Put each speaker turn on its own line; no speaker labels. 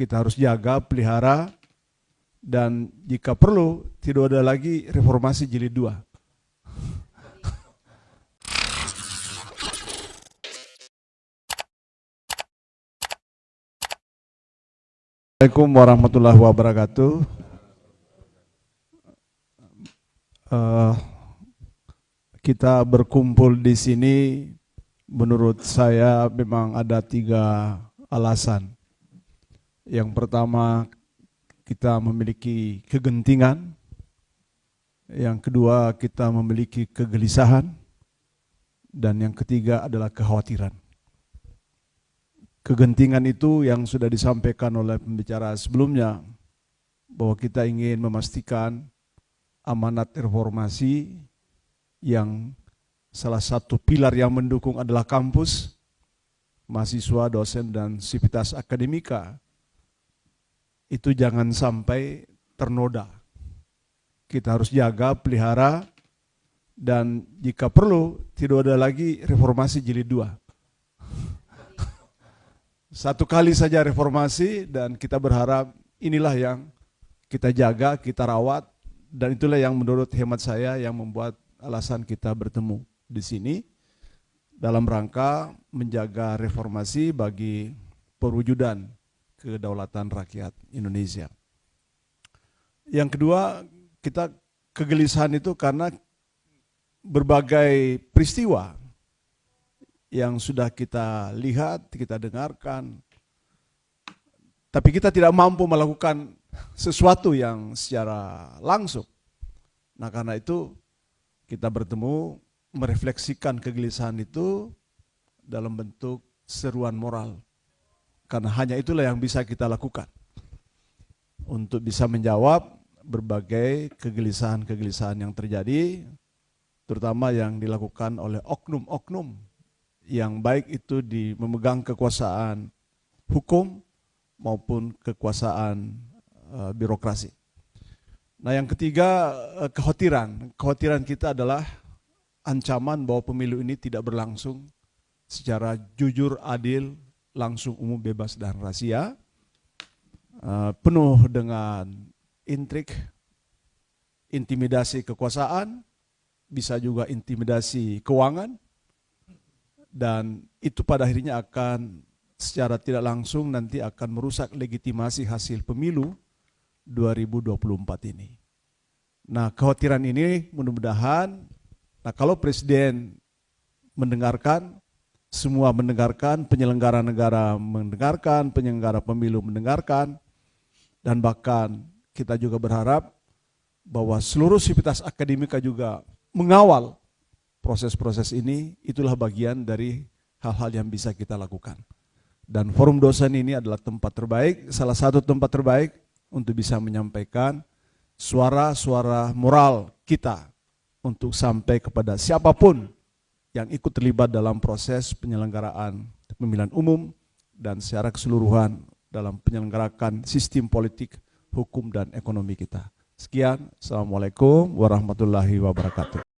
kita harus jaga, pelihara, dan jika perlu tidak ada lagi reformasi jilid 2. Assalamualaikum warahmatullahi wabarakatuh. Kita berkumpul di sini menurut saya memang ada 3 alasan. Yang pertama, kita memiliki kegentingan. Yang kedua, kita memiliki kegelisahan. Dan yang ketiga adalah kekhawatiran. Kegentingan itu yang sudah disampaikan oleh pembicara sebelumnya, bahwa kita ingin memastikan amanat reformasi yang salah satu pilar yang mendukung adalah kampus, mahasiswa, dosen, dan sivitas akademika, itu jangan sampai ternoda. Kita harus jaga, pelihara, dan jika perlu tidak ada lagi reformasi jilid 2. Satu kali saja reformasi, dan kita berharap inilah yang kita jaga, kita rawat, dan itulah yang menurut hemat saya yang membuat alasan kita bertemu di sini dalam rangka menjaga reformasi bagi perwujudan kedaulatan rakyat Indonesia. Yang kedua, kita kegelisahan itu karena berbagai peristiwa yang sudah kita lihat, kita dengarkan, tapi kita tidak mampu melakukan sesuatu yang secara langsung. Nah, karena itu kita bertemu merefleksikan kegelisahan itu dalam bentuk seruan moral. Karena hanya itulah yang bisa kita lakukan untuk bisa menjawab berbagai kegelisahan-kegelisahan yang terjadi, terutama yang dilakukan oleh oknum-oknum yang baik itu memegang kekuasaan hukum maupun kekuasaan birokrasi. Nah, yang ketiga, kekhawatiran. Kekhawatiran kita adalah ancaman bahwa pemilu ini tidak berlangsung secara jujur, adil, langsung, umum, bebas, dan rahasia, penuh dengan intrik, intimidasi kekuasaan, bisa juga intimidasi keuangan, dan itu pada akhirnya akan secara tidak langsung nanti akan merusak legitimasi hasil pemilu 2024 ini. Nah, kekhawatiran ini mudah-mudahan, nah kalau Presiden mendengarkan, semua mendengarkan, penyelenggara negara mendengarkan, penyelenggara pemilu mendengarkan, dan bahkan kita juga berharap bahwa seluruh sivitas akademika juga mengawal proses-proses ini. Itulah bagian dari hal-hal yang bisa kita lakukan. Dan forum dosen ini adalah tempat terbaik, salah satu tempat terbaik untuk bisa menyampaikan suara-suara moral kita untuk sampai kepada siapapun yang ikut terlibat dalam proses penyelenggaraan pemilihan umum dan secara keseluruhan dalam penyelenggarakan sistem politik, hukum, dan ekonomi kita. Sekian, Assalamualaikum warahmatullahi wabarakatuh.